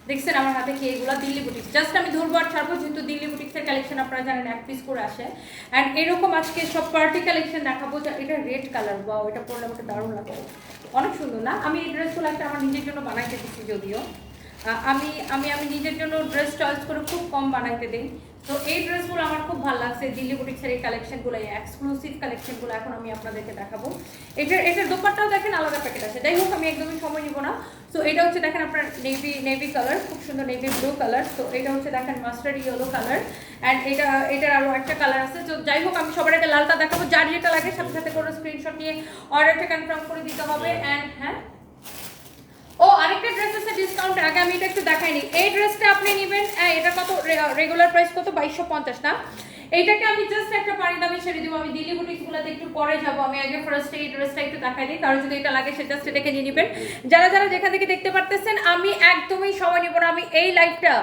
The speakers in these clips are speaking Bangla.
দেখছেন আমার হাতে কি এগুলো দিল্লি বুটিক্স, জাস্ট আমি ধরবো আর ছাড়বো, যেহেতু দিল্লি বুটিক্সের কালেকশন আপনারা জানেন এক পিস করে আসে। অ্যান্ড এরকম আজকে সব পার্টি কালেকশন দেখাবো। এটা রেড কালার, বা এটা পরলে আমাকে দারুণ লাগে, অনেক সুন্দর না? আমি এই ড্রেসগুলো একটা আমার নিজের জন্য বানাইতে দিচ্ছি, যদিও আমি আমি আমি নিজের জন্য ড্রেস চয়েস করে খুব কম বানাইতে দিই। তো এই ড্রেসগুলো আমার খুব ভালো লাগছে, দিল্লি বুটিক্সের এই কালেকশনগুলো, এই এক্সক্লুসিভ কালেকশনগুলো এখন আমি আপনাদেরকে দেখাবো। এটার দোপাট্টাও দেখেন আলাদা প্যাকেট আছে। যাই হোক, আমি একদমই সময় নিব না। তো এটা হচ্ছে দেখেন আপনার নেভি কালার, খুব সুন্দর নেভি ব্লু কালার। তো এটা হচ্ছে দেখেন মাস্টার্ড ইয়েলো কালার। অ্যান্ড এটার আরও একটা কালার আছে। তো যাই হোক, আমি সবার আগে লালটা দেখাবো, যার যেটা লাগে সাথে সাথে করে স্ক্রিনশট নিয়ে অর্ডারটা কনফার্ম করে দিতে হবে। অ্যান্ড হ্যাঁ, ও আরেকটা ড্রেস আছে ডিসকাউন্ট আগে, আমি এটা একটু দেখাইনি। এই ড্রেসটা আপনি নেবেন, এটা কত রেগুলার প্রাইস কত? 2250 না? এইটাকে আমি জাস্ট একটা পানি দামে ছেড়ে দিব। আমি দিল্লি বুটিক্সগুলোতে একটু পরে যাব, আমি আগে ফার্স্টে এই ড্রেসটা একটু দেখাই দিই, কারণ যদি এটা লাগে সে জাস্ট এটাকে নিয়ে নেবেন। যারা যারা যেখান থেকে দেখতে পারতেছেন, আমি একদমই সময় নিব না। আমি এই লাইভটা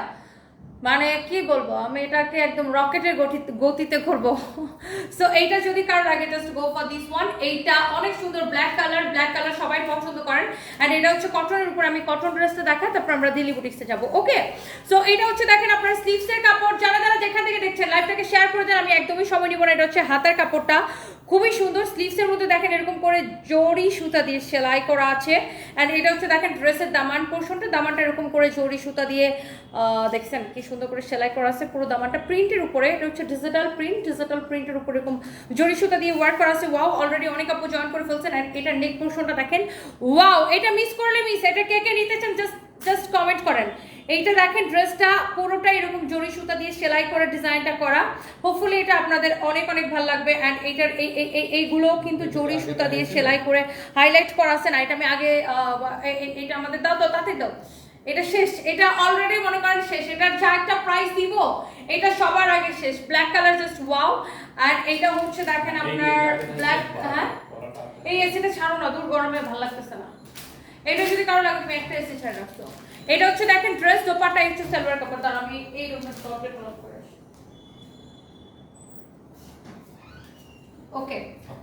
মানে কি বলবো, আমি এটাকে একদম রকেটের গতিতে করব। সো এইটা যদি কারো লাগে just go for this one. এইটা অনেক সুন্দর ব্ল্যাক কালার সবাই পছন্দ করেন। অ্যান্ড এটা হচ্ছে কটনের উপর, আমি কটন ড্রেসটা দেখাই, তারপর আমরা দিল্লি বুটিক্সে যাবো। ওকে, সো এটা হচ্ছে দেখেন আপনার স্লিভসের কাপড়। যারা যারা যেখান থেকে দেখছেন লাইভটাকে শেয়ার করে দেন, আমি একদমই সময় নিব না। এটা হচ্ছে হাতের কাপড়টা, খুবই সুন্দর। স্লিভসের মধ্যে দেখেন এরকম করে জরি সুতা দিয়ে সেলাই করা আছে। অ্যান্ড এটা হচ্ছে দেখেন ড্রেসের দামান পোর্শনটা, দামানটা এরকম করে জরি সুতা দিয়ে দেখছেন কি সুন্দর করে সেলাই করা আছে পুরো দামানটা প্রিন্টের উপরে। এটা হচ্ছে ডিজিটাল প্রিন্টের উপরে এরকম জরি সুতা দিয়ে ওয়ার্ক করা আছে। ওয়াও, অলরেডি অনেক আপু জয়েন করে ফেলছেন। অ্যান্ড এটা নেক পোর্শনটা দেখেন, ওয়াও, এটা মিস করলে মিস। এটা কে কে নিতে চান জাস্ট কমেন্ট করেন। এইটা দেখেন ড্রেসটা পুরোটা এরকম জরি সুতা দিয়ে সেলাই করে ডিজাইনটা করা। হোপফুলি এটা আপনাদের অনেক অনেক ভালো লাগবে। অ্যান্ড এইটার এইগুলো কিন্তু জরি সুতা দিয়ে সেলাই করে হাইলাইট করা আছে না। এটা আমি আগে এটা আমাদের দাও তো, তাতে দাও। এটা শেষ, এটা অলরেডি মনে করেন শেষ। এটার যা একটা প্রাইস দিব, এটা সবার আগে শেষ। Black colour just wow. আর এটা হচ্ছে দেখেন আপনার ব্ল্যাক, হ্যাঁ এই এসিটা ছাড়ো না, দূর গরমে ভালো লাগতেছে না। এটা যদি কারো লাগে তুমি একটা এসি ছাড়া রাখছো। এটা হচ্ছে দেখেন ড্রেস, দোপাট্টা একটু সালোয়ার কাপড়। তার আমি এই রকমের টপে ক্লথ করে আসি। ওকে,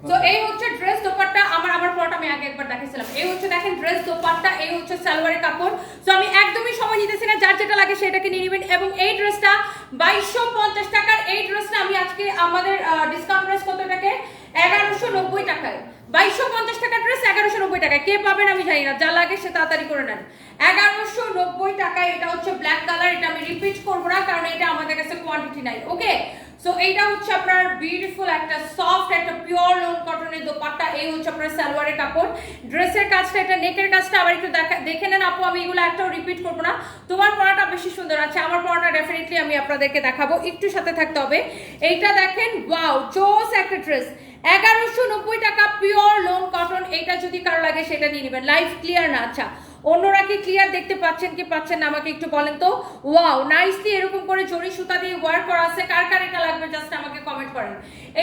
তো এই হচ্ছে ড্রেস দোপাট্টা। আমার পরটা আমি আগে একবার দেখাইছিলাম। এই হচ্ছে দেখেন ড্রেস দোপাট্টা, এই হচ্ছে সালোয়ারের কাপড়। সো আমি একদমই সময় নিতেছি না, যার যেটা লাগে সেটাকে নিয়ে নেবেন। এবং এই ড্রেসটা 2250 টাকার। এই ড্রেসটা আমি আজকে আমাদের ডিসকাউন্ট প্রাইস কত টাকায়? 1190 টাকায়। 2250 টাকার ড্রেস 1190 টাকায়। কে পাবেন আমি জানি না, যা লাগে সে তাড়াতাড়ি করে নেন। 1190 টাকায়। এটা হচ্ছে ব্ল্যাক কালার। এটা আমি রিপিট করবো না, কারণ এটা আমাদের কাছে কোয়ান্টিটি নাই। ওকে, সো এইটা হচ্ছে আপনার বিউটিফুল একটা সফট একটা পিওর লোন কটনের দোপাট্টা। এই হচ্ছে আপনার সালোয়ারের কাপড়। ড্রেসের কাজটা, এটা নেকের কাজটা আবার একটু দেখে নেন আপু। আমি এগুলো একটাও রিপিট করবো না। তোমার পড়াটা বেশি সুন্দর আছে, আমার পড়াটা ডেফিনেটলি আমি আপনাদেরকে দেখাবো, একটু সাথে থাকতে হবে। এইটা দেখেন, ওয়াও, জোস একটা ড্রেস। 1190 টাকা, পিওর লোন কটন। এইটা যদি কারো লাগে সেটা নিয়ে নেবেন। লাইভ ক্লিয়ার না? আচ্ছা, অন্যরা কি ক্লিয়ার দেখতে পাচ্ছেন কি পাচ্ছেন না আমাকে একটু বলেন তো। ওয়াও, নাইসলি এরকম করে জরি সুতা দিয়ে ওয়ার্ক করা আছে। কার কার এটা লাগবে জাস্ট আমাকে কমেন্ট করেন।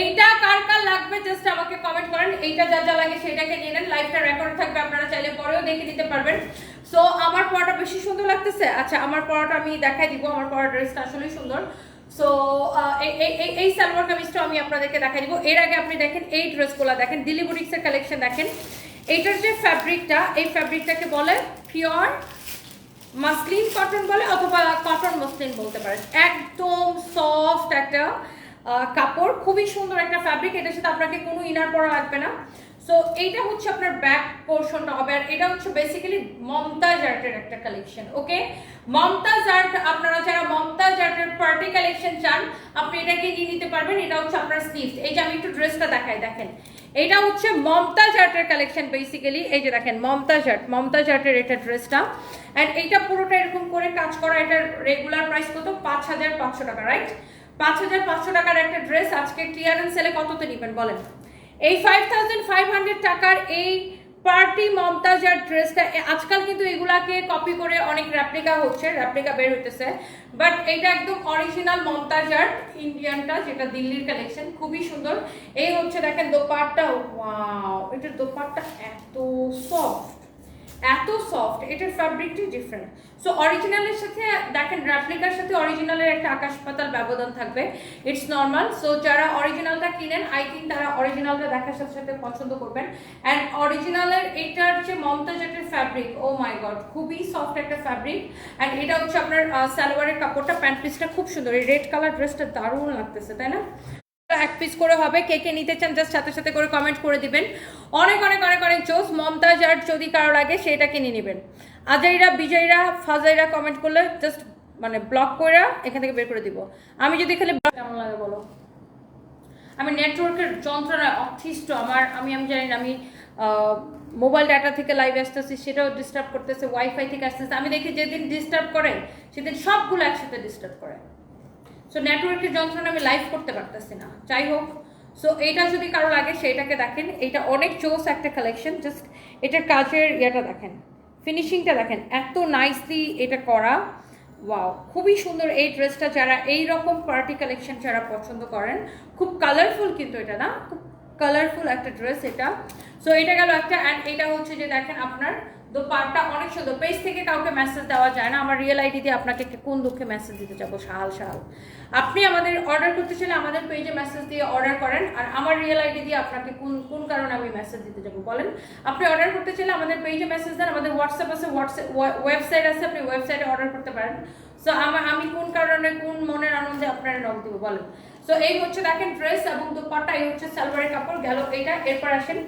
এইটা কার কার লাগবে জাস্ট আমাকে কমেন্ট করেন। এইটা যা যা লাগে সেটাকে নিয়ে নেন। লাইভটা রেকর্ড থাকবে, আপনারা চাইলে পরেও দেখে নিতে পারবেন। সো আমার পড়াটা বেশি সুন্দর লাগতেছে। আচ্ছা, আমার পড়াটা আমি দেখাই দিব। আমার পড়া ড্রেসটা আসলেই সুন্দর। সো এই সালোয়ার কামিজটা আমি আপনাদেরকে দেখাই দিব। এর আগে আপনি দেখেন এই ড্রেসগুলো দেখেন, দিল্লি বুটিক্সের কালেকশন দেখেন। এইটার যে ফ্যাব্রিকটা, এই ফ্যাব্রিকটাকে বলে পিওর মাসলিন কটন বলে, অথবা কটন মসলিন বলতে পারেন। একদম সফট একটা কাপড়, খুবই সুন্দর একটা ফ্যাব্রিক। এটার সাথে আপনাকে কোনো ইনার পরা লাগবে না। সো এইটা হচ্ছে আপনার ব্যাক পোর্শনটা হবে। আর এটা হচ্ছে বেসিক্যালি মমতাজ আর্টের একটা কালেকশন। ওকে, মমতাজ আর্ট, আপনারা যারা মমতাজ আর্টের পার্টি কালেকশন চান, আপনি এটাকে নিয়ে নিতে পারবেন। এটা হচ্ছে আপনার স্লিভস। এই যে আমি একটু ড্রেসটা দেখাই, দেখেন এটা হচ্ছে মমতাজ আর্টের কালেকশন বেসিক্যালি। এই যে দেখেন মমতাজ আর্টের এটা ড্রেসটা। অ্যান্ড এইটা পুরোটা এরকম করে কাজ করা। এটার রেগুলার প্রাইস কত? 5500 টাকা, রাইট? 5500 টাকার একটা ড্রেস আজকে ক্লিয়ারেন্স সেলে কততে নেবেন বলেন? এই 5500 টাকার এই পার্টি মমতাজ আর্ট ড্রেসটা। আজকাল কিন্তু এগুলাকে কপি করে অনেক রেপ্লিকা হচ্ছে, রেপ্লিকা বের হইতেছে, বাট এটা একদম অরিজিনাল মমতাজ আর্ট ইন্ডিয়ানটা, যেটা দিল্লির কালেকশন, খুবই সুন্দর। এই হচ্ছে দেখেন দোপাট্টা, ওয়াও, এটার দোপাট্টা এত সফট, এত সফট, এটার ফ্যাব্রিকটি ডিফারেন্ট। সো অরিজিনালের সাথে দেখেন রেপ্লিকার সাথে অরিজিনালের একটা আকাশ পাতাল ব্যবধান থাকবে, ইটস নর্মাল। সো যারা অরিজিনালটা কিনেন আই থিঙ্ক তারা অরিজিনালটা দেখার সাথে সাথে পছন্দ করবেন। অ্যান্ড অরিজিনালের এটার যে মমতাজের ফ্যাব্রিক, ও মাই গড, খুবই সফট একটা ফ্যাব্রিক। অ্যান্ড এটা হচ্ছে আপনার সালোয়ারের কাপড়টা, প্যান্ট পিসটা খুব সুন্দর, এই রেড কালার ড্রেসটা দারুণ লাগতেছে, তাই না? এক পিস করে হবে, কে কে নিতে চান জাস্ট সাথে সাথে করে কমেন্ট করে দিবেন। অনেক অনেক অনেক অনেক জোস। মমতাজ আর যদি কারো লাগে সেটা কিনে নেবেন। আজাইরা বিজয়রা ফাজাইরা কমেন্ট করলে জাস্ট মানে ব্লক করে এখান থেকে বের করে দিব। আমি যদি খালি কেমন লাগে বলো? আমি নেটওয়ার্কের যন্ত্রণায় অতিষ্ঠ। আমি জানি না, আমি মোবাইল ডাটা থেকে লাইভ আসতেছি সেটাও ডিস্টার্ব করতেছে, ওয়াইফাই থেকে আসতেছে। আমি দেখি যেদিন ডিস্টার্ব করে সেদিন সবগুলো একসাথে ডিস্টার্ব করে। সো নেটওয়ার্কের যন্ত্রণা আমি লাইভ করতে পারতেছি না, যাই হোক। সো এইটা যদি কারো লাগে সেইটাকে দেখেন, এটা অনেক চোস একটা কালেকশন। জাস্ট এটার কাজের ইয়েটা দেখেন, ফিনিশিংটা দেখেন, এত নাইসলি এটা করা, ওয়াও, খুবই সুন্দর এই ড্রেসটা। যারা এই রকম পার্টি কালেকশন যারা পছন্দ করেন, খুব কালারফুল কিন্তু এটা না, খুব কালারফুল একটা ড্রেস এটা। সো এটা গেল একটা। অ্যান্ড এটা হচ্ছে যে দেখেন আপনার দোপাট্টা অনেক সুন্দর। পেজ থেকে কাউকে মেসেজ দেওয়া যায় না, আমার রিয়েল আইডি দিয়ে আপনাকে কোন দুঃখে মেসেজ দিতে যাবো সাহাল সাহাল। আপনি আমাদের অর্ডার করতে চাইলে আমাদের পেজে মেসেজ দিয়ে অর্ডার করেন, আর আমার রিয়েল আইডি দিয়ে আপনাকে কোন কোন কারণে আমি মেসেজ দিতে যাবো বলেন? আপনি অর্ডার করতে চাইলে আমাদের পেজে মেসেজ দেন, আমাদের হোয়াটসঅ্যাপ আছে, ওয়েবসাইট আছে, আপনি ওয়েবসাইটে অর্ডার করতে পারেন। সো আমি কোন কারণে কোন মনের আনন্দে আপনারা নক দিব বলেন? সো এই হচ্ছে দেখেন ড্রেস এবং দোপাট্টা, এই হচ্ছে সালোয়ারের কাপড় গেল এটা। এরপর আসেন,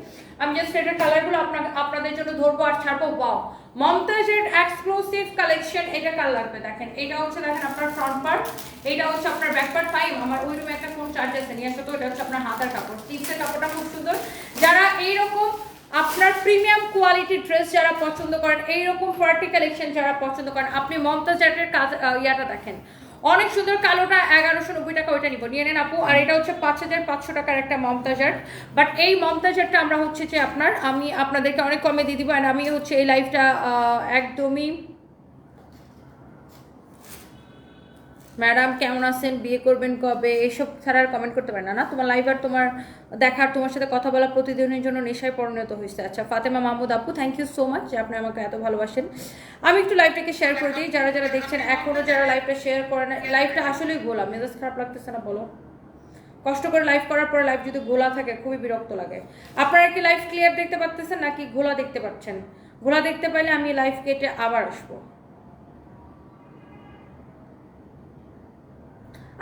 আমি জাস্ট এটার কালারগুলো আপনাদের জন্য ধরবো আর ছাড়বো। ওয়াও, মমতাজের এক্সক্লুসিভ কালেকশন। এটা কাল লাগবে দেখেন, এটা হচ্ছে দেখেন আপনার ফ্রন্ট পার্ট, এটা হচ্ছে আপনার ব্যাক পার্ট। ফাইভ আমার ওই রুমে একটা ফোন চার্জ আছে, নিয়ে আসো তো। এটা হচ্ছে আপনার হাতার কাপড়, স্লিভসের কাপড়টা খুব সুন্দর। যারা এইরকম আপনার প্রিমিয়াম কোয়ালিটির ড্রেস যারা পছন্দ করেন, এইরকম পার্টি কালেকশন যারা পছন্দ করেন, আপনি মমতাজের কাজ ইয়াটা দেখেন, অনেক সুন্দর। কালোটা 1190 টাকা, ওইটা নিব, নিয়ে নেন আপু। আর এটা হচ্ছে 5500 টাকার একটা মমতাজার। বাট এই মমতাজারটা আমরা হচ্ছে যে আমি আপনাদেরকে অনেক কমে দিয়ে দিব। আর আমি হচ্ছে এই লাইফটা একদমই, ম্যাডাম কেমন আছেন, বিয়ে করবেন কবে, এসব ছাড়া আর কমেন্ট করতে পারে না। না, তোমার লাইভ আর তোমার দেখার, তোমার সাথে কথা বলা প্রতিদিনের জন্য নেশায় পরিণত হয়েছে। আচ্ছা, ফাতেমা মাহমুদ আপু, থ্যাংক ইউ সো মাচ যে আপনি আমাকে এত ভালোবাসেন। আমি একটু লাইভটাকে শেয়ার করে দিই, যারা যারা দেখছেন এখনও যারা লাইভটা শেয়ার করে না। লাইভটা আসলেই গোলা, মেজাজ খারাপ লাগতেছে না বলো? কষ্ট করে লাইভ করার পরে লাইভ যদি গোলা থাকে খুবই বিরক্ত লাগে। আপনারা কি লাইভ ক্লিয়ার দেখতে পাচ্ছেন নাকি ঘোলা দেখতে পাচ্ছেন? ঘোলা দেখতে পাইলে আমি লাইভ কেটে আবার আসবো।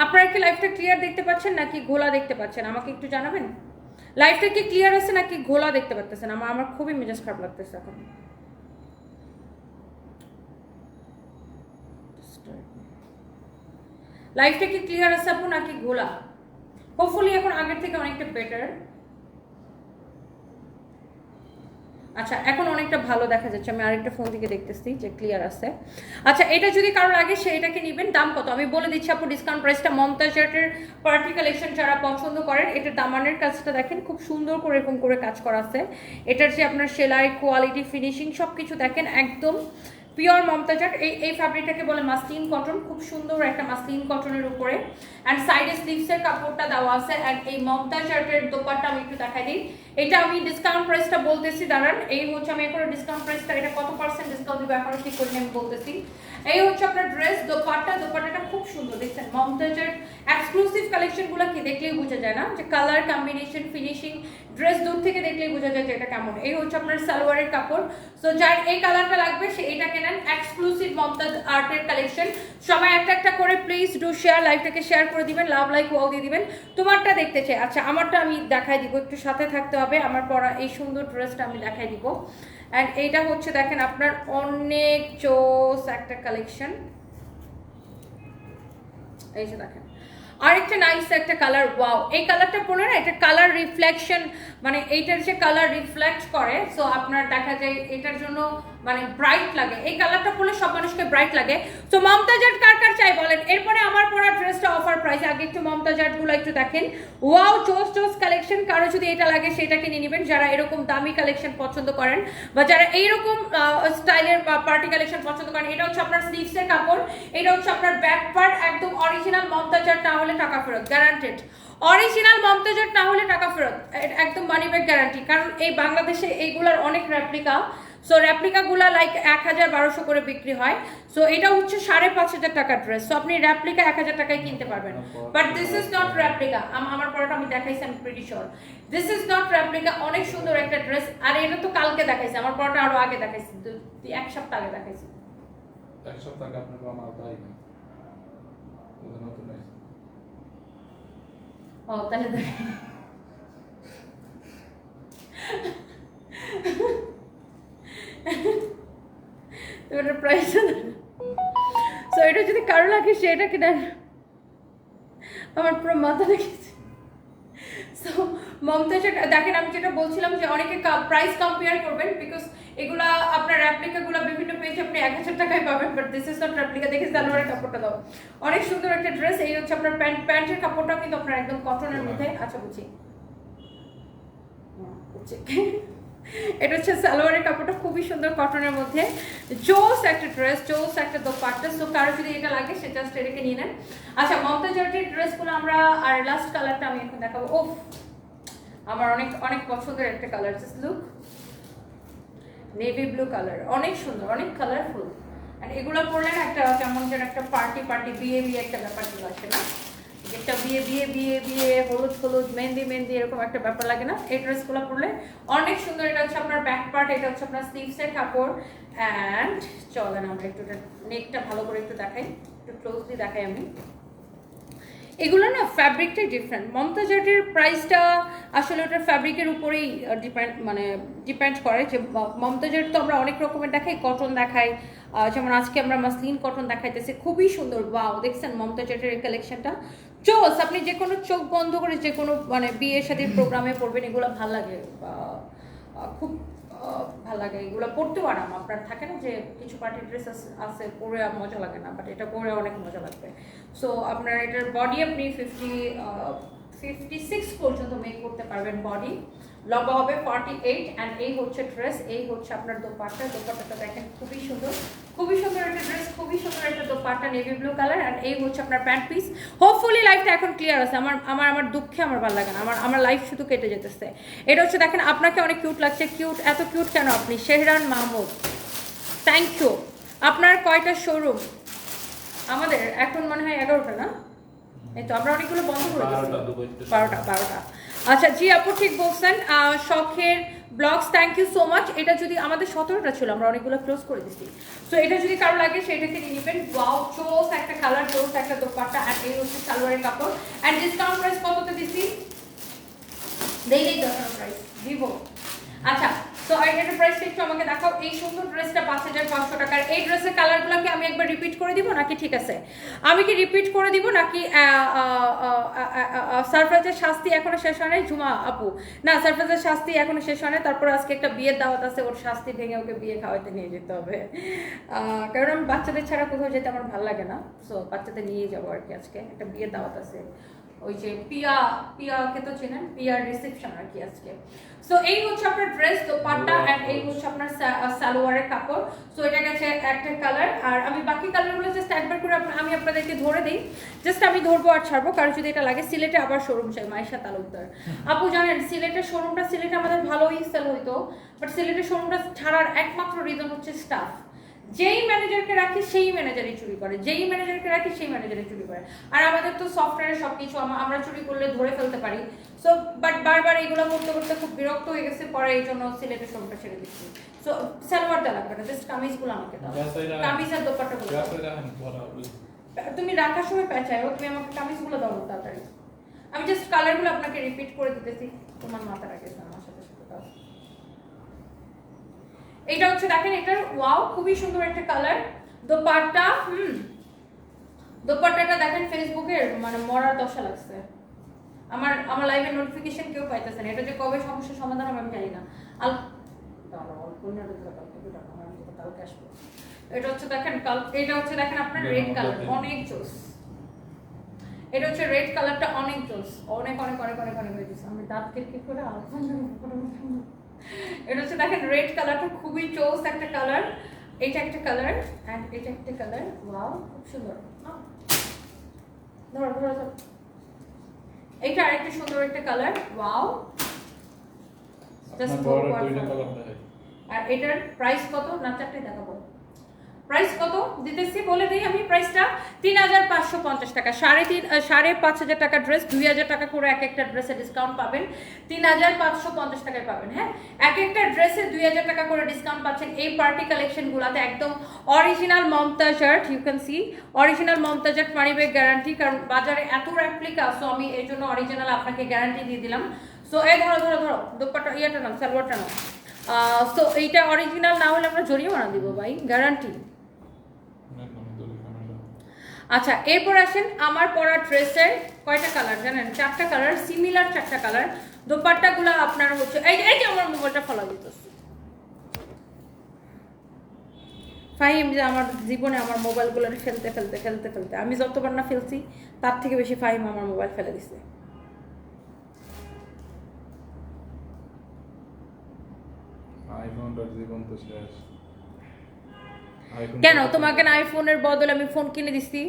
আপনারা কি লাইভটা ক্লিয়ার দেখতে পাচ্ছেন নাকি ঘোলা দেখতে পাচ্ছেন? আমাকে একটু জানাবেন, লাইভটা কি ক্লিয়ার আছে নাকি ঘোলা দেখতে পাচ্ছেন? আমার খুবই মেজাজ খারাপ লাগতেছে এখন। লাইভটা কি ক্লিয়ার আছে আপু নাকি ঘোলা? হোপফুলি এখন আগের থেকে অনেকটা বেটার। আচ্ছা, এখন অনেকটা ভালো দেখা যাচ্ছে। আমি আরেকটা ফোন থেকে দেখতেছি যে ক্লিয়ার আছে। আচ্ছা, এটা যদি কারো লাগে সেইটাকে নেবেন। দাম কত আমি বলে দিচ্ছি আপু, ডিসকাউন্ট প্রাইসটা। মমতাজের পার্টি কালেকশন যারা পছন্দ করেন, এটার দামানের কাজটা দেখেন, খুব সুন্দর করে এরকম করে কাজ করা আছে। এটার যে আপনার সেলাই, কোয়ালিটি, ফিনিশিং সব কিছু দেখেন, একদম পিওর মমতাজার। এই ফ্যাব্রিকটাকে বলে মাসলিন কটন, খুব সুন্দর একটা মাসলিন কটনের উপরে। অ্যান্ড সাইডে স্লিভসের কাপড়টা দেওয়া আছে। অ্যান্ড এই মমতাজারের দোপাট্টা আমি একটু দেখাই দিই। এটা আমি ডিসকাউন্ট প্রাইসটা বলতেছি, দাঁড়ান। এই হচ্ছে, আমি এখনো ডিসকাউন্ট প্রাইসটা, এটা কত পার্সেন্ট ডিসকাউন্ট দিব এখনো ঠিক করে আমি বলতেছি। এই হচ্ছে আপনার ড্রেস, দোপাট্টাটা খুব সুন্দর দেখছেন। মমতাজের এক্সক্লুসিভ কালেকশনগুলো কি দেখলেই বোঝা যায় না যে কালার কম্বিনেশন, ফিনিশিং, ড্রেস দূর থেকে দেখলেই বোঝা যায় যে এটা কেমন। এই হচ্ছে আপনার সালোয়ারের কাপড়। সো যার এই কালারটা লাগবে সে এটা কেনেন। এক্সক্লুসিভ মমতাজ আর্টের কালেকশন। সবাই একটা একটা করে প্লিজ ডু শেয়ার, লাইভটাকে শেয়ার করে দিবেন, লাভ লাইক ওয়াও দিয়ে দিবেন। তোমারটা দেখতে চাই। আচ্ছা, আমারটা আমি দেখাই দিব, একটু সাথে থাকতে হবে। আমার পরা এই সুন্দর ড্রেসটা আমি দেখাই দিব। অ্যান্ড এইটা হচ্ছে দেখেন আপনার অনেক চোস একটা কালেকশন। এই যে দেখেন আরেকটা নাইস একটা কালার, ওয়াও। এই কালারটা পড়লে না, এটা কালার রিফ্লেকশন, মানে এইটার যে কালার রিফ্লেক্ট করে, সো আপনার দেখা যায় এটার জন্য মানে ব্রাইট লাগে। এই কালারটা পরলে সব মানুষকে ব্রাইট লাগে। তো মমতাজার কার কার চাই বলেন? এরপরে আমার পরা ড্রেসটা অফার প্রাইসে। আগে একটু মমতাজারগুলো একটু দেখেন, ওয়াও, চোস কালেকশন। কারো যদি এটা লাগে সেটাকে নিয়ে নেবেন, যারা এরকম দামি কালেকশন পছন্দ করেন বা যারা এইরকম স্টাইলের পার্টি কালেকশন পছন্দ করেন। এটা হচ্ছে আপনার স্লিভসের কাপড়, এটা হচ্ছে আপনার ব্যাক পার্ট। একদম অরিজিনাল মমতাজার না হলে টাকা ফেরত, গ্যারান্টেড। অরিজিনাল মমতাজার না হলে টাকা ফেরত, একদম মানি ব্যাক গ্যারান্টি। কারণ এই বাংলাদেশে এইগুলার অনেক রেপ্লিকা। সো রেপ্লিকাগুলা লাইক 1000-1200 করে বিক্রি হয়। সো এটা হচ্ছে 5500 টাকার ড্রেস। সো আপনি রেপ্লিকা 1000 টাকায় কিনতে পারবেন, but this is not replica. আমার পরটা আমি দেখাইছি, আমি pretty sure this is not replica. অনেক সুন্দর একটা ড্রেস। আর এটা তো কালকে দেখাইছি, আমার পরটা আরো আগে দেখাইছি, 1 সপ্তাহ আগে দেখাইছি। 1 সপ্তাহ আগে আপনার আমার ভাই ওদের নতুন হয়েছে। ও তাহলে তো এটার প্রাইস, সো এটা যদি কারো লাগে সেটা কিনেন। আমার পুরো মাথা লেগেছে। সো মমতাজের দেখেন, আমি যেটা বলছিলাম যে অনেকে প্রাইস কম্পেয়ার করবেন, বিকজ এগুলা আপনার রেপ্লিকাগুলো বিভিন্ন পেজে আপনি 1000 টাকায় পাবেন, but this is not replica. দেখে সালোয়ারের কাপড়টা দাও, অনেক সুন্দর একটা ড্রেস। এই হচ্ছে আপনার প্যান্টের কাপড়টা কিন্তু আপনার একদম কটনের মধ্যে। আচ্ছা বুঝি, এটা হচ্ছে সালোয়ারের কাপড়টা খুবই সুন্দর কটনের মধ্যে। জোস একটা ড্রেস, জোস একটা দোপাট্টা। সো কারো যদি এটা লাগে সে জাস্ট এটাকে নিয়ে নেন। আচ্ছা মমতাজের ড্রেসগুলো আমরা, আর লাস্ট কালারটা আমি এখন দেখাবো। ওফ, আমার অনেক অনেক পছন্দের একটা colour, just look, navy blue colour, অনেক সুন্দর, অনেক কালারফুল। আর এগুলো পরলে না একটা কেমন যেন একটা পার্টি বিয়ে একটা ব্যাপার চলে আসে না, একটা বিয়ে হলুদ হলুদ মেহেন্দি এরকম একটা ব্যাপার লাগে না এই ড্রেসগুলো পরলে? অনেক সুন্দর। এটা হচ্ছে আপনার ব্যাক পার্ট, এটা হচ্ছে আপনার স্লিভসের কাপড়। অ্যান্ড চলেন আমরা একটু নেকটা ভালো করে একটু দেখাই, একটু ক্লোজলি দেখাই আমি। এগুলো না ফ্যাব্রিকটাই ডিফারেন্ট। মমতাজের প্রাইসটা আসলে ওটার ফ্যাব্রিকের উপরেই ডিপেন্ড করে। যে মমতাজের তো আমরা অনেক রকমের দেখাই, কটন দেখাই, যেমন আজকে আমরা মাসলিন কটন দেখাইতেছি, খুবই সুন্দর। ওয়াও, দেখছেন মমতাজের এই কালেকশনটা চোস। আপনি যে কোনো চোখ বন্ধ করে যে কোনো বিয়ে শাদীর প্রোগ্রামে পড়বেন, এগুলো ভাল লাগে, খুব ভালো লাগে। এগুলো পরতেও আরাম। আপনার থাকে না যে কিছু পার্টি ড্রেস আছে পরে মজা লাগে না, বাট এটা পরে অনেক মজা লাগবে। সো আপনার এটার বডি আপনি 56 পর্যন্ত মেক করতে পারবেন। বডি লম্বা হবে 48। অ্যান্ড এই হচ্ছে ড্রেস, এই হচ্ছে আপনার দোপাট্টাটা দেখেন, খুবই সুন্দর একটা ড্রেস, খুবই সুন্দর একটা dupatta, navy blue colour. And এই হচ্ছে আপনার প্যান্ট পিস। হোপফুলি লাইফটা এখন ক্লিয়ার আছে। আমার দুঃখে আমার ভালো লাগে না, আমার লাইফ শুধু কেটে যেতেছে। এটা হচ্ছে দেখেন, আপনাকে অনেক কিউট লাগছে। কিউট, এত কিউট কেন আপনি? Shehran Mahmud, thank you. আপনার কয়টা শোরুম? আমাদের এখন মনে হয় 11টা না? এই তো আমরা অনেকগুলো বন্ধ করে দিয়েছি, 12টা। আচ্ছা জি আপু ঠিক বলছেন। শখের blogs, thank you so much. এটা যদি আমাদের 17টা ছিল, আমরা অনেকগুলো ক্লোজ করে দিচ্ছি। সো এটা যদি কারো লাগে সেটাকে নিয়ে নেবেন। ওয়াও, চোস একটা কালার, চোস একটা দোপাট্টা। আর এই হচ্ছে সালোয়ারের কাপড়। অ্যান্ড ডিসকাউন্ট প্রাইস কততে দিচ্ছি? দেই 10 প্রাইস দিব। আচ্ছা, তো এটার প্রাইসটা একটু আমাকে দেখাও। এই সুন্দর ড্রেসটা 5500 টাকার। এই ড্রেসের কালারগুলোকে আমি একবার রিপিট করে দিব নাকি? ঠিক আছে, আমি কি রিপিট করে দিব নাকি? সারপ্রাইজের শাস্তি এখনো শেষ হয় নাই ঝুমা আপু? না, সারপ্রাইজের শাস্তি এখনো শেষ হয় নাই। তারপর আজকে একটা বিয়ের দাওয়াত আছে, ওর শাস্তি ভেঙে ওকে বিয়ে খাওয়াতে নিয়ে যেতে হবে। কারণ আমি বাচ্চাদের ছাড়া কোথাও যেতে আমার ভালো লাগে না। সো বাচ্চাদের নিয়ে যাবো আর কি। আজকে একটা বিয়ের দাওয়াত আছে, ওই যে পিয়াকে তো চেনেন, পিয়ার রিসেপশন আর কি আজকে। সো এই হচ্ছে আপনার ড্রেস, দোপাট্টা। এন্ড এই হচ্ছে আপনার সালোয়ারের কাপড়। সো এটা গেছে একটা কালার। আর আমি বাকি কালারগুলো জাস্ট একবার করে আমি আপনাদেরকে ধরে দিই, জাস্ট আমি ধরবো আর ছাড়বো। কারণ যদি এটা লাগে, সিলেটে আবার শোরুম চাই, মাইশা তালুকদার আপু জানেন সিলেটের শোরুমটা, সিলেটে আমাদের ভালোই সেল হইতো, বাট সিলেটের শোরুমটা ছাড়ার একমাত্র রিজন হচ্ছে স্টাফ। যেই ম্যানেজারকে রাখি সেই ম্যানেজারই চুরি করে, যেই ম্যানেজারকে রাখি সেই ম্যানেজারই চুরি করে। আর আমাদের তো সফটওয়্যারে সবকিছু আমরা চুরি করলে ধরে ফেলতে পারি। সো বাট বারবার এগুলো করতে করতে খুব বিরক্ত হয়ে গেছে, পরে এই জন্য সিলেটের শোরুমটা ছেড়ে দিচ্ছি। সো সালোয়ারটা লাগবে না, জাস্ট কামিজগুলো আমাকে দাও, কামিজ আর দোপাট্টাগুলো তুমি রাখার সময় পেঁচায়ও। তুমি আমাকে কামিজগুলো দাও তাড়াতাড়ি। আমি জাস্ট কালারগুলো আপনাকে রিপিট করে দিতেছি, তোমার মাথা রাখে আমার সাথে সাথে দাও। এটা হচ্ছে দেখেন, এটার ওয়াও খুবই সুন্দর একটা কালার। দোপাট্টা, দোপাট্টাটা দেখেন ফেসবুকের মানে মরার দশা লাগছে। আমার লাইভের নোটিফিকেশন কেউ পাইতেছে না। এটা যে কবে সমস্যার সমাধান হবে আমি জানি না। এটা হচ্ছে দেখেন, এটা হচ্ছে দেখেন আপনার রেড কালার, অনেক জোস। এটা হচ্ছে রেড কালারটা, অনেক জোস, অনেক অনেক অনেক অনেক অনেক হয়ে গেছে। আমি দাঁত কেটে করে এটা হচ্ছে দেখেন রেড কালারটা খুবই চোস একটা কালার। এটা একটা কালার এন্ড এটা একটা কালার। ওয়াও, খুব সুন্দর। ধরো ধরো ধরো, এটা আরেকটা সুন্দর একটা কালার। ওয়াও, জাস্ট আর এটার প্রাইস কত না চারটে দেখাবো প্রাইস কত দিতেছি বলে দিই আমি প্রাইসটা ৩৫৫০ টাকা ৫,৫০০ টাকা ড্রেস ২,০০০ টাকা করে এক একটা ড্রেসে ডিসকাউন্ট পাবেন ৩৫৫০ টাকায় পাবেন হ্যাঁ এক একটা ড্রেসে ২,০০০ টাকা করে ডিসকাউন্ট পাচ্ছেন এই পার্টি কালেকশনগুলোতে একদম original Mumtaz art you can see original Mumtaz art money back guarantee কারণ বাজারে এত রেপ্লিকা সো আমি এর জন্য অরিজিনাল আপনাকে গ্যারান্টি দিয়ে দিলাম সো এই ধরো ধরো ধরো দোপাট্টা ইয়েটা নাও সালোয়ারটা নাও সো এইটা অরিজিনাল না হলে আমরা জরিমানা দিব ভাই গ্যারান্টি আচ্ছা এরপর আসেন আমার পরা ড্রেসের কয়টা কালার জানেন 4টা কালার সিমিলার 4টা কালার দোপাট্টাগুলো আপনার হচ্ছে এই যে আমার মোবাইলটা ফলো দিতেছে ফাহিম যে আমার জীবনে আমার মোবাইলগুলো ফেলতে ফেলতে ফেলতে ফেলতে আমি যতবার না ফেলছি তার থেকে বেশি ফাহিম আমার মোবাইল ফেলে দিছে আইফোনটার জীবন তো শেষ কেন তোমাকে না আইফোনের বদলে আমি ফোন কিনে দিছি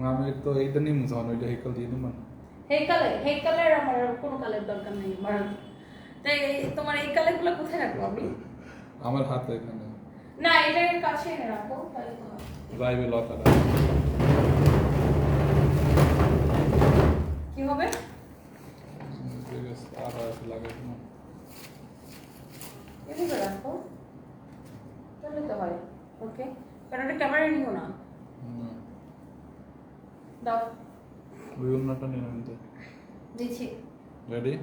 আমি তো এইটা নিম যখন ওইটা হেকল দিয়ে দিলাম হেই কালার আমার কোনো কালার দরকার নেই আমার তাই তোমার এই কালারগুলো কোথায় রাখবো আমি আমার হাতে এখানে না এটার কাছে এনে রাখো তাহলে তো লাইভে লতাটা কি হবে আর লাগে না এভাবে রাখো তাহলে তো হয় ওকে কারণ এটা ক্যামেরা নিও না দাও ওই অন্যটা নিয়ে নেন তো দিচ্ছি রেডি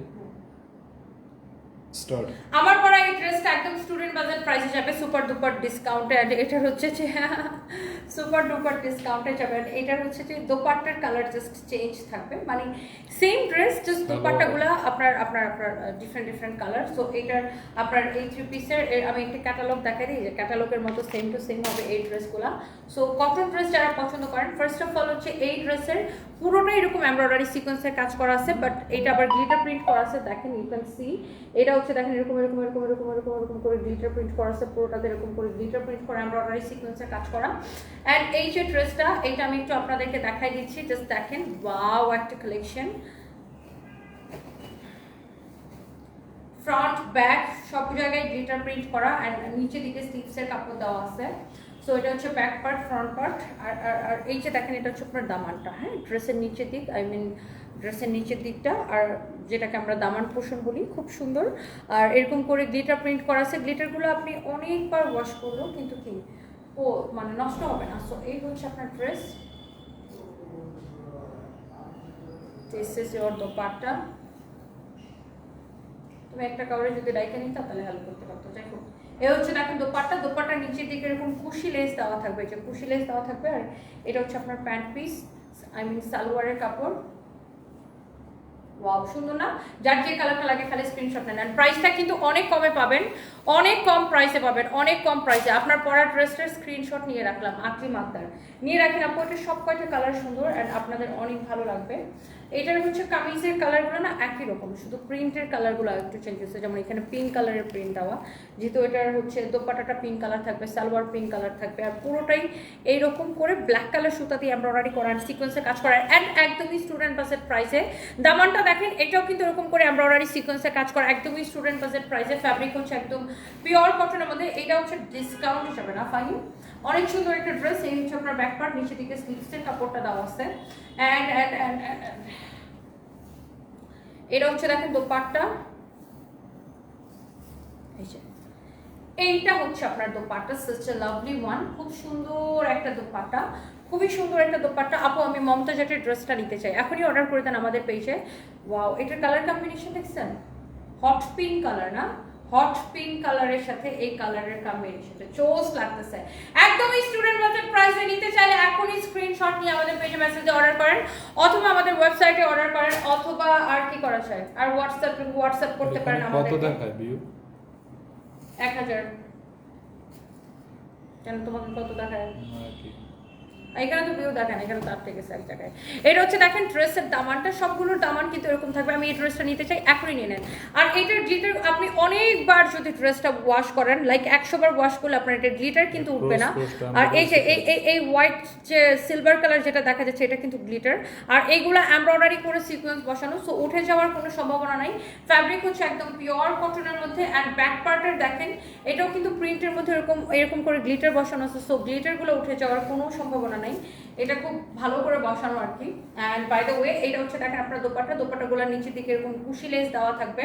স্টার্ট আমার পরা এই ড্রেসটা একদম স্টুডেন্ট বাজার প্রাইসে যাবে সুপার ডুপার ডিসকাউন্টে আর এটার হচ্ছে যে সুপার ডুপার ডিসকাউন্টে যাবে আর এটার হচ্ছে যে দোপাট্টার কালার জাস্ট চেঞ্জ থাকবে মানে সেম ড্রেস জাস্ট দোপাট্টাগুলো আপনার আপনার আপনার ডিফারেন্ট কালার সো এটার আপনার এই 3 পিসের আমি একটা ক্যাটালগ দেখাই দিই যে ক্যাটালগের মতো সেম টু সেম হবে এই ড্রেসগুলো সো কটন ড্রেস যারা পছন্দ করেন ফার্স্ট অফ অল হচ্ছে এই ড্রেসের পুরোটাই এরকম এমব্রয়ডারি সিকোয়েন্সের কাজ করা আছে বাট এটা আবার গ্লিটার প্রিন্ট করা আছে দেখেন ইউ ক্যান সি এটা হচ্ছে দেখেন এরকম এরকম এরকম এরকম এরকম এরকম করে গ্লিটার প্রিন্ট করা আছে পুরোটাতে এরকম করে গ্লিটার প্রিন্ট করা এমব্রয়ডারি সিকোয়েন্সের কাজ করা এন্ড এই যে ড্রেসটা এটা আমি একটু আপনাদেরকে দেখাই দিচ্ছি জাস্ট দেখেন ওয়াও একটা কালেকশন ফ্রন্ট ব্যাক সব জায়গায় গ্লিটার প্রিন্ট করা এন্ড নিচে দিকে স্লিভসের কাপড় দেওয়া আছে সো এটা হচ্ছে ব্যাক পার্ট ফ্রন্ট পার্ট আর এই যে দেখেন এটা হচ্ছে আপনার দামানটা হ্যাঁ ড্রেসের নিচের দিক আই মিন ড্রেসের নিচের দিকটা আর যেটাকে আমরা দামান পোষণ বলি খুব সুন্দর আর এরকম করে গ্লিটার প্রিন্ট করা আছে গ্লিটারগুলো আপনি অনেকবার ওয়াশ করলেও কিন্তু কি ও মানে নষ্ট হবে না সো এই হচ্ছে আপনার dress this is your dupatta তুমি একটা কাউরে যদি ডাইকে নিতে তাহলে হেল্প করতে পারতো যাই হোক এই হচ্ছে দেখেন দোপাট্টার নিচের দিকে এরকম কুশি লেস দেওয়া থাকবে যে কুশি লেস দেওয়া থাকবে আর এটা হচ্ছে আপনার প্যান্ট পিস আই মিন সালোয়ারের কাপড় ওয়াও সুন্দর না যার যে কালারটা লাগে খালি স্ক্রিনশট নেন আর প্রাইসটা কিন্তু অনেক কমে পাবেন অনেক কম প্রাইসে পাবেন অনেক কম প্রাইসে আপনার পরা ড্রেসটার স্ক্রিনশট নিয়ে রাখলাম আকলিম আক্তার নিয়ে রাখেন আপু এটা সব কয়টা কালার সুন্দর অ্যান্ড আপনাদের অনেক ভালো লাগবে এটার হচ্ছে কামিজের কালারগুলো না একই রকম শুধু প্রিন্টের কালারগুলো একটু চেঞ্জ হচ্ছে যেমন এখানে পিঙ্ক কালারের প্রিন্ট দেওয়া যেহেতু এটার হচ্ছে দোপাট্টাটা পিঙ্ক কালার থাকবে সালোয়ার পিঙ্ক কালার থাকবে আর পুরোটাই এইরকম করে ব্ল্যাক কালার সুতা দিয়ে এমব্রয়ডারি করার সিকোয়েন্সে কাজ করার অ্যান্ড একদমই স্টুডেন্ট বাজেট প্রাইসে দামানটা দেখেন এটাও কিন্তু এরকম করে এমব্রয়ডারি সিকোয়েন্সে কাজ করা একদমই স্টুডেন্ট বাজেট প্রাইসে ফ্যাব্রিক হচ্ছে একদম পিওর কটনের মধ্যে এটা হচ্ছে ডিসকাউন্ট হিসাবে না ফাহিম অনেক সুন্দর একটা ড্রেস এই হচ্ছে আপনার ব্যাক পার্ট নিচে দিকে স্লিভসের কাপড়টা দেওয়া আছে অ্যান্ড এটা হচ্ছে দেখেন দোপাট্টা এইটা হচ্ছে আপনার dupatta such a lovely one খুব সুন্দর একটা দোপাট্টা খুবই সুন্দর একটা দোপাট্টা আপু আমি মমতাজ আর্টের ড্রেসটা নিতে চাই এখনই অর্ডার করে দেন আমাদের পেজে ওয়াও এটার কালার কম্বিনেশন দেখছেন হট পিঙ্ক কালার না হট পিঙ্ক কালারের সাথে এই কালারের কম্বিনেশনটা চোস লাগতেছে একদমই স্টুডেন্ট বাজেট প্রাইসে নিতে চাইলে এখনই স্ক্রিনশট নিয়ে আমাদের পেজে মেসেজে অর্ডার করেন অথবা আমাদের ওয়েবসাইটে অর্ডার করেন অথবা আর কি করা যায় আর হোয়াটসঅ্যাপ করতে পারেন আমাদের কত দেখায় ভিউ 1000 কেন তোমাকে কত দেখায় এখানে তো ভিউ দেখেন, এখানে তার থেকে এক জায়গায়। এটা হচ্ছে দেখেন ড্রেসের দামানটা, সবগুলোর দামান কিন্তু এরকম থাকবে। আমি এই ড্রেসটা নিতে চাই, এখনই নিয়ে নেন। আর এইটার গ্লিটার আপনি অনেকবার যদি ড্রেসটা ওয়াশ করেন, লাইক 100 বার ওয়াশ করলে আপনার এটা গ্লিটার কিন্তু উঠবে না। আর এই যে এই হোয়াইট যে সিলভার কালার যেটা দেখা যাচ্ছে, এটা কিন্তু গ্লিটার। আর এইগুলো এমব্রয়ডারি করে সিকোয়েন্স বসানো, সো উঠে যাওয়ার কোনো সম্ভাবনা নাই। ফ্যাব্রিক হচ্ছে একদম পিওর কটনের মধ্যে। অ্যান্ড ব্যাক পার্টের দেখেন, এটাও কিন্তু প্রিন্টের মধ্যে এরকম করে গ্লিটার বসানো আছে, সো গ্লিটারগুলো উঠে যাওয়ার কোনো সম্ভাবনা নাই। এটা খুব ভালো করে বসানো আর কি। অ্যান্ড বাই দ্য ওয়ে, এটা হচ্ছে দেখেন আপনার দোপাট্টাগুলোর নিচের দিকে এরকম কুশি লেস দেওয়া থাকবে।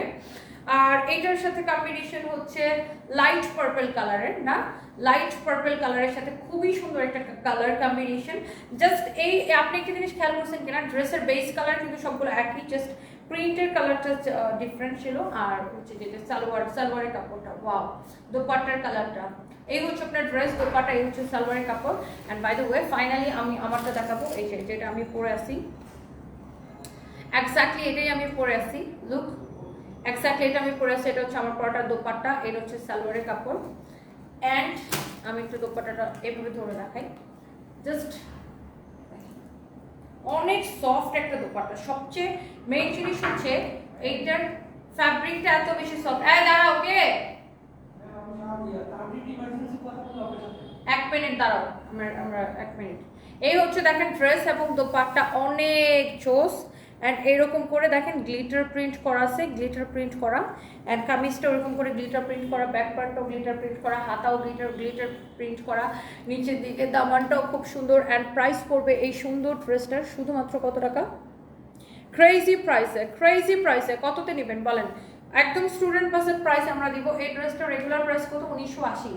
আর এইটার সাথে কম্বিনেশন হচ্ছে লাইট পার্পল কালারের, না লাইট পার্পল কালারের সাথে খুবই সুন্দর একটা কালার কম্বিনেশন। জাস্ট এই আপনি একটা জিনিস খেয়াল করছেন কিনা, ড্রেসের বেস কালার কিন্তু সবগুলো একই, জাস্ট প্রিন্টের কালারটা ডিফারেন্ট ছিল। আর হচ্ছে যেটা সালোয়ারের কাপড়টা, ওয়াও, দোপাট্টার কালারটা, এই হচ্ছে আপনার ড্রেস, দোপাট্টা, এই হচ্ছে সালোয়ারের কাপড়। And by the way finally আমি আমারটা দেখাবো, এই যেটা আমি পরে আসি, এক্স্যাক্টলি এটাই আমি পরে আসি। লুক, এক্স্যাক্টলি এটা আমি পরে আসি। এটা হচ্ছে আমার পরাটার দোপাট্টা, এটা হচ্ছে সালোয়ারের কাপড়। অ্যান্ড আমি একটু দোপাট্টাটা এভাবে ধরে দেখাই, জাস্ট অনেক সফট একটা দোপাট্টা। সবচেয়ে মেইন জিনিস হচ্ছে এইটার ফ্যাব্রিকটা এত বেশি সফট। দাঁড়াও, ওকে 1 মিনিট দাঁড়াও, আমরা 1 মিনিট। এই হচ্ছে দেখেন ড্রেস এবং দোপাট্টা অনেক জোস। অ্যান্ড এইরকম করে দেখেন গ্লিটার প্রিন্ট করা আছে, গ্লিটার প্রিন্ট করা। অ্যান্ড কামিজটা ওরকম করে গ্লিটার প্রিন্ট করা, ব্যাক পার্টটাও গ্লিটার প্রিন্ট করা, হাতাও গ্লিটার প্রিন্ট করা, নিচের দিকে দামানটাও খুব সুন্দর। অ্যান্ড প্রাইস পড়বে এই সুন্দর ড্রেসটার শুধুমাত্র কত টাকা? ক্রেজি প্রাইসে। কততে নেবেন বলেন? একদম স্টুডেন্ট বাসের প্রাইস আমরা দিব। এই ড্রেসটা রেগুলার প্রাইস কত? 1980।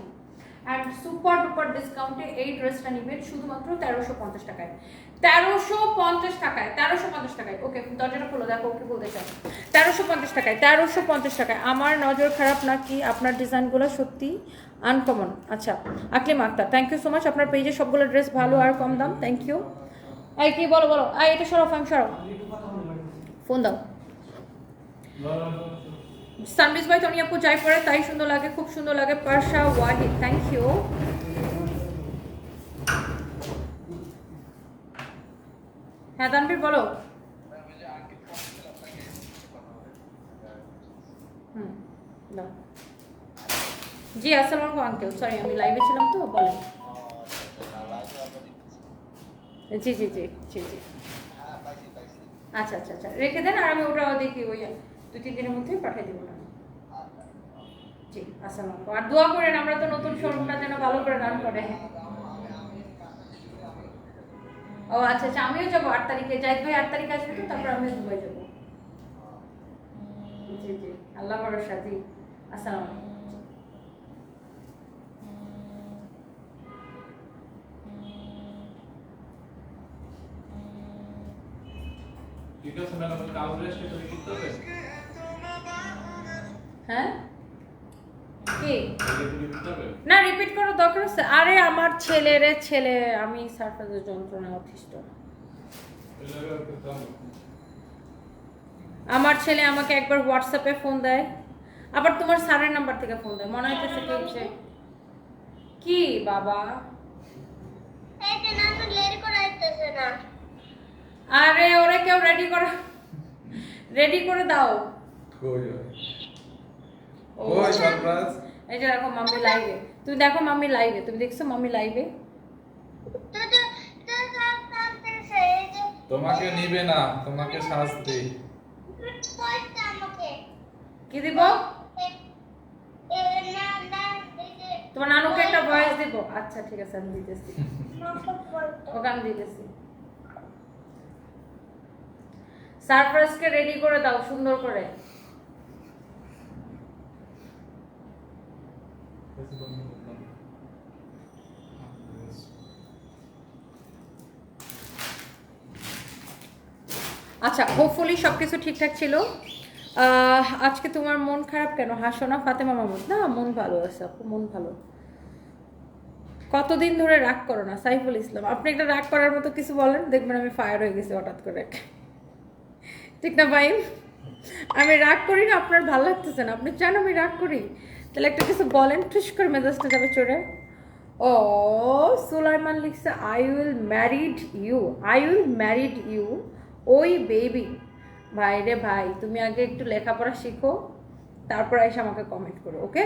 অ্যান্ড সুপার ডুপার ডিসকাউন্টে এই ড্রেসটা নেবেন শুধুমাত্র 1350 টাকায়। 1350 টাকায়, 1350 টাকায়। ওকে, দরজাটা খোলো, দেখো ওকে বলতে চাই। 1350 টাকায়, 1350 টাকায়। আমার নজর খারাপ নাকি? আপনার ডিজাইনগুলো সত্যি আনকমন। আচ্ছা, Aklim Akter, thank you so much. আপনার পেজে সবগুলো ড্রেস ভালো আর কম দাম, থ্যাংক ইউ। এই কি বলো, এটা সরো, ফাইম সরো, ফোন দাও। সানবিজ ভাই, তনি আপু যাই পরে তাই সুন্দর লাগে, খুব সুন্দর লাগে। পারশা ওয়াহিদ, থ্যাংক ইউ। হ্যাঁ তানভীর বলো। দাও। জি আসসালামু আলাইকুম আঙ্কেল, সরি আমি লাইভে ছিলাম তো, বলেন। জি জি জি জি জি আচ্ছা, রেখে দেন। আর আমি ওটা দেখি ওই 2-3 দিনের মধ্যে পাঠিয়ে দেবো না। জি আসসালামু আলাইকুম। আর দোয়া করেন আমরা তো নতুন শোরুমটা যেন ভালো করে রান করে। ও আচ্ছা, আমিও যাবো 8 তারিখে। জাহিদ ভাই 8 তারিখে আসবে তো, তারপর আমি দুবাই যাবো। জি আল্লাহ ভরসা। জি আসসালামু আলাইকুম। ঠিক আছে ম্যাডাম, কাল ড্রেসটা তো রিপিট করবেন? হ্যাঁ কি রিপিট করবেন? না, রিপিট করার দরকার আছে? আরে আমার ছেলে, আমি সারফাজের যন্ত্রণায় অতিষ্ঠ। আমার ছেলে আমাকে একবার হোয়াটসঅ্যাপে ফোন দেয়, আবার তোমার স্যারের নাম্বার থেকে ফোন দেয়, মনে হইতেছে কি হচ্ছে। কি বাবা, আরে ওরা কেউ রেডি করে দাও। ওই সারপ্রাইজ। এই যে দেখো মাম্মি লাইভে, তুমি দেখো মাম্মি লাইভে, তুমি দেখছো মাম্মি লাইভে। তোমাকে নিবে না, তোমাকে শাস্তি। কি দিব? তোমার নানুকে একটা ভয়েস দিব। আচ্ছা ঠিক আছে, আমি দিতেছি, ওকে আমি দিতেছি। সারপ্রাইজকে রেডি করে দাও সুন্দর করে। আচ্ছা, হোপফুলি সবকিছু ঠিকঠাক ছিল। আজকে তোমার মন খারাপ কেন? হাসো না ফাতেমা মাহমুদ। না, মন ভালো আছে আপু, মন ভালো। কতদিন ধরে রাগ করো না? সাইফুল ইসলাম, আপনি একটা রাগ করার মতো কিছু বলেন, দেখবেন আমি ফায়ার হয়ে গেছি হঠাৎ করে। ঠিক না ভাই? আমি রাগ করি না, আপনার ভালো লাগতেছে না, আপনি চান আমি রাগ করি? তাহলে একটা কিছু বলেন, টুস করে মেজাজটা যাবে চড়ে। ও সুলাইমান লিখছে আই উইল ম্যারিড ইউ ওই বেবি। ভাই রে ভাই, তুমি আগে একটু লেখাপড়া শিখো, তারপর এসে আমাকে কমেন্ট করো, ওকে?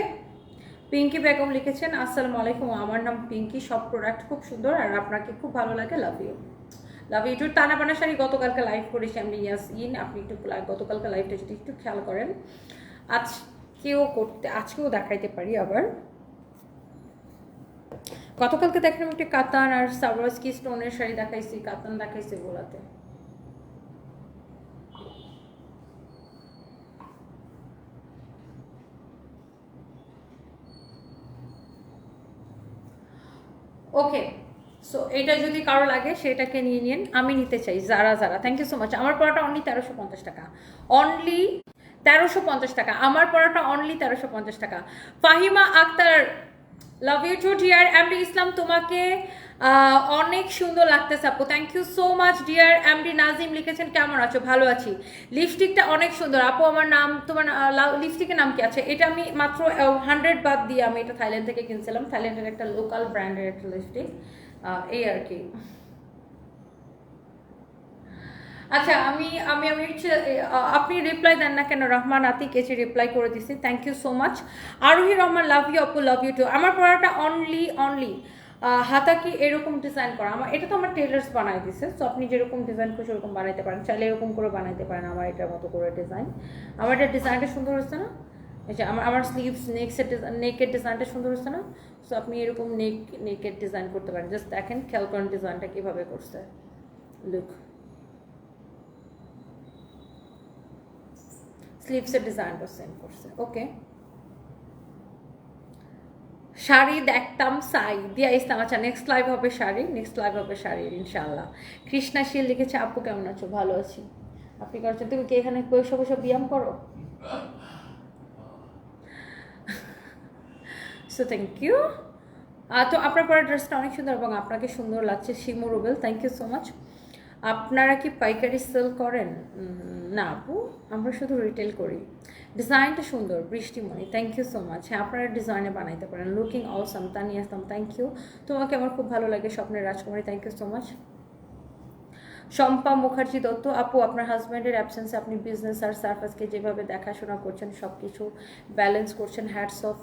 পিঙ্কি বেগম লিখেছেন আসসালামু আলাইকুম, আমার নাম পিঙ্কি, সব প্রোডাক্ট খুব সুন্দর আর আপনাকে খুব ভালো লাগে, love you. Love you too. টানা পানা শাড়ি গতকালকে লাইভ করেছি আমি ইয়াসিন, আপনি একটু গতকালকে লাইভটা যদি একটু খেয়াল করেন, আজকেও দেখাইতে পারি আবার। গতকালকে দেখলাম একটি কাতান আর সাবরাস্কি স্টোনের শাড়ি দেখাইছি, কাতান দেখাইছি বলাতে। ওকে, সো এটা যদি কারো লাগে সেটাকে নিয়ে নিন, আমি নিতে চাই। যারা থ্যাংক ইউ সো মাচ। আমার পড়াটা অনলি 1350 টাকা, অনলি 1350 টাকা, আমার পড়াটা অনলি 1350 টাকা। Fahima Akter, love you too dear MD Islam, তোমাকে অনেক সুন্দর লাগতেছে আপু, thank you so much dear MD Nazim লিখেছেন কেমন আছো, ভালো আছি। লিপস্টিকটা অনেক সুন্দর আপু, আমার নাম তোমার লিপস্টিকের নাম কি আছে? এটা আমি মাত্র 100 বাদ দিয়ে আমি এটা থাইল্যান্ড থেকে কিনছিলাম, থাইল্যান্ডের একটা লোকাল ব্র্যান্ডের একটা লিপস্টিক, এই আর কি। আচ্ছা আমি আমি আমি হচ্ছে আপনি রিপ্লাই দেন না কেন? রহমান আতিক এসে রিপ্লাই করে দিছি, থ্যাংক ইউ সো মাচ। আরোহী রহমান, লাভ ইউ আপু, লাভ ইউ টু। আমার পড়াটা অনলি হাতা কি এরকম ডিজাইন করা, আমার এটা তো আমার টেলার্স বানাই দিছে, সো আপনি যেরকম ডিজাইন করে সেরকম বানাইতে পারেন, চাইলে এরকম করে বানাইতে পারেন আমার এটার মতো করে ডিজাইন। আমার এটা ডিজাইনটা সুন্দর হচ্ছে না? আচ্ছা আমার স্লিভস নেকের ডিজাইনটা সুন্দর হচ্ছে না? সো আপনি এরকম নেকের ডিজাইন করতে পারেন, জাস্ট দেখেন খেয়াল করেন ডিজাইনটা কীভাবে করছে, লুক। স্লিভসের ডিজাইনটা সেম করছে, ওকে। শাড়ি দেখতাম সাই দিয়া ইসলাম, আচ্ছা নেক্সট লাইভ হবে শাড়ির ইনশাল্লাহ। কৃষ্ণা শীল লিখেছে আপু কেমন আছো, ভালো আছি। আপনি করছেন, তুমি কি এখানে বসে বসে ব্যায়াম করো? So thank you. তো আপনার পরে ড্রেসটা অনেক সুন্দর এবং আপনাকে সুন্দর লাগছে। Shimu Rubel, thank you so much. আপনারা কি পাইকারি সেল করেন? না আপু, আমরা শুধু রিটেল করি। ডিজাইনটা সুন্দর, Brishtimoni, thank you so much. হ্যাঁ আপনারা ডিজাইনে বানাইতে পারেন, looking awesome. Tania Aslam, thank you, তোমাকে আমার খুব ভালো লাগে। স্বপ্নের রাজকুমারী, thank you so much. Shampa Mukherjee Dutta, আপু আপনার হাজব্যান্ডের অ্যাবসেন্সে আপনি বিজনেস আর সার্ফাসকে যেভাবে দেখাশোনা করছেন, সব কিছু ব্যালেন্স করছেন, হ্যাটস অফ।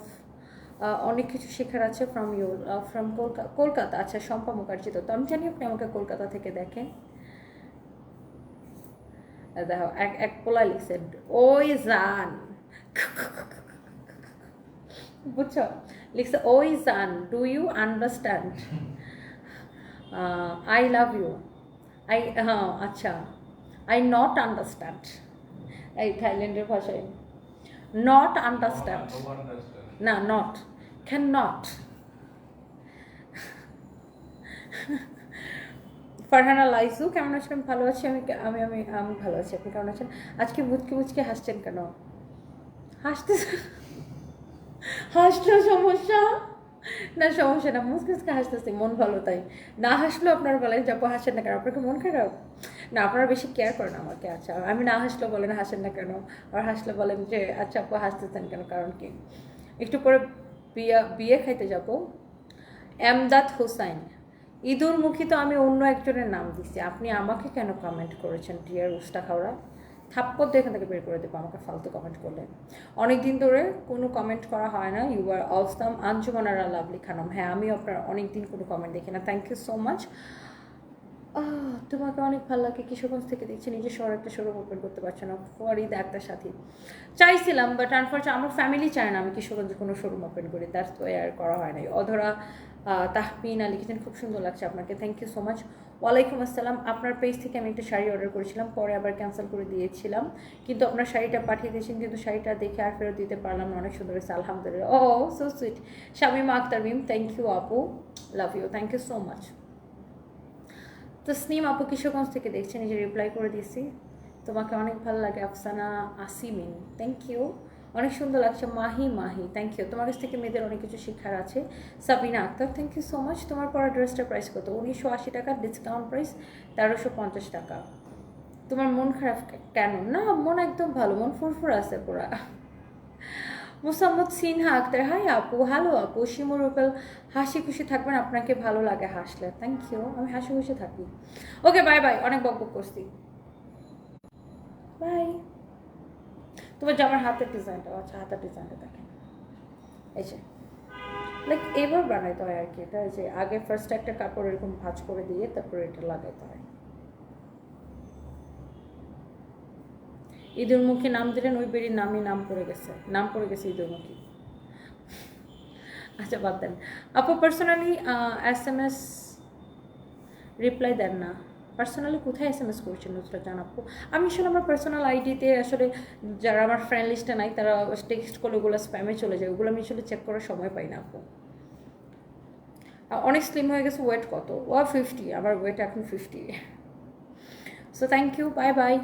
অনেক কিছু শেখার আছে ফ্রম কলকাতা। আচ্ছা শম্পা মুখার্জি দত্ত, আমি জানি আপনি আমাকে কলকাতা থেকে দেখেন। দেখো এক পোলা লিখছে ওই জান, বুঝছো? লিখছে ওই জান, do you understand, I love you. হ্যাঁ আচ্ছা, আই নট আন্ডারস্ট্যান্ড, এই থাইল্যান্ডের ভাষায় নট আন্ডারস্ট্যান্ড, না not, can not. Farhana Laizu, কেমন আছেন? আমি ভালো আছি, আমি আমি আমি আমি ভালো আছি, আপনি কেমন আছেন? আজকে মুচকে হাসছেন কেন? হাসলে সমস্যা না, সমস্যা না, মুচকে হাসতেছি, মন ভালো তাই। না হাসলেও আপনারা বলেন যে আপু হাসেন না কেন, আপনার কি মন খারাপ? না আপনারা বেশি কেয়ার করেন আমাকে। আচ্ছা আমি না হাসলেও বলেন হাসেন না কেন, আর হাসলে বলেন যে আচ্ছা আপু হাসতেছেন কেন, কারণ কি? একটু পরে বিয়ে খাইতে যাবো। এমদাদ হোসাইন, ইঁদুরমুখী তো আমি অন্য একজনের নাম দিচ্ছি, আপনি আমাকে কেন কমেন্ট করেছেন ডিয়ার উস্তা খাওয়া? থাপ্পড় দিয়ে এখান থেকে বের করে দেবো আমাকে ফালতু কমেন্ট করলে। অনেক দিন ধরে কোনো কমেন্ট করা হয় না। You are awesome. Anjumanara Lovely Khanam, হ্যাঁ আমিও আপনার অনেক দিন কোনো কমেন্ট দেখি না, থ্যাংক ইউ সো মাচ। তোমাকে অনেক ভালো লাগে, কিশোরগঞ্জ থেকে দেখছি, নিজের শহর একটা শোরুম ওপেন করতে পারছো না। ফরিদ একটা সাথী, চাইছিলাম বাট আনফর্চুনেট আমার ফ্যামিলি চায় না আমি কিশোরগঞ্জে কোনো শোরুম ওপেন করি, দ্যাটস ওয়াই আর করা হয় নাই। অধরা তাহমিনা লিখেছেন খুব সুন্দর লাগছে আপনাকে, থ্যাংক ইউ সো মাচ। ওয়ালাইকুম আসসালাম। আপনার পেজ থেকে আমি একটা শাড়ি অর্ডার করেছিলাম, পরে আবার ক্যান্সেল করে দিয়েছিলাম, কিন্তু আপনার শাড়িটা পাঠিয়ে দিয়েছেন, কিন্তু শাড়িটা দেখে আর ফেরত দিতে পারলাম না, অনেক সুন্দর হয়েছে আলহামদুলিল্লাহ। Oh so sweet. Shamima Akter Mim, thank you আপু, love you, thank you so much. Tasnim আপু কিশোরগঞ্জ থেকে দেখছেন, এই যে রিপ্লাই করে দিয়েছি, তোমাকে অনেক ভালো লাগে। আফসানা আসিমিন, থ্যাংক ইউ, অনেক সুন্দর লাগছে। মাহি থ্যাংক ইউ, তোমার কাছ থেকে মেয়েদের অনেক কিছু শেখার আছে। Sabina Akter, thank you so much. তোমার পরা ড্রেসটার প্রাইস কত? 1980 টাকা, ডিসকাউন্ট প্রাইস 1350 টাকা। তোমার মন খারাপ কেন? না মন একদম ভালো, মন ফুরফুর আছে পুরা। মোসাম্মদ সিনহা আক্তার, হাই আপু, হ্যালো আপু। শিমুর রুপেল, হাসি খুশি থাকবেন, আপনাকে ভালো লাগে হাসলে। থ্যাংক ইউ, আমি হাসি খুশি থাকি। ওকে বাই বাই, অনেক বকবক করছি, বাই। তোমার জামার হাতের ডিজাইনটা, আচ্ছা হাতের ডিজাইনটা দেখেন, এই যে লাইক এবার বানাইতে হয় আর কি। এটা যে আগে ফার্স্ট একটা কাপড় এরকম ভাঁজ করে দিয়ে তারপরে এটা লাগাইতে হয়। ঈদুলমুখী নাম দিলেন, ওই বেরির নাম পড়ে গেছে, ঈদুলমুখী। আচ্ছা বাদ দেন আপু। পার্সোনালি SMS রিপ্লাই দেন না, পার্সোনালি কোথায় SMS করছেন ওটা জানাবো। আমি আসলে আমার পার্সোনাল আইডিতে আসলে যারা আমার ফ্রেন্ড লিস্টে নাই তারা টেক্সট করলে ওগুলো স্প্যামে চলে যায়, ওগুলো আমি আসলে চেক করার সময় পাই না আপু। অনেক স্লিম হয়ে গেছে, ওয়েট কত? 50, আমার ওয়েট এখন 50। So thank you, bye by.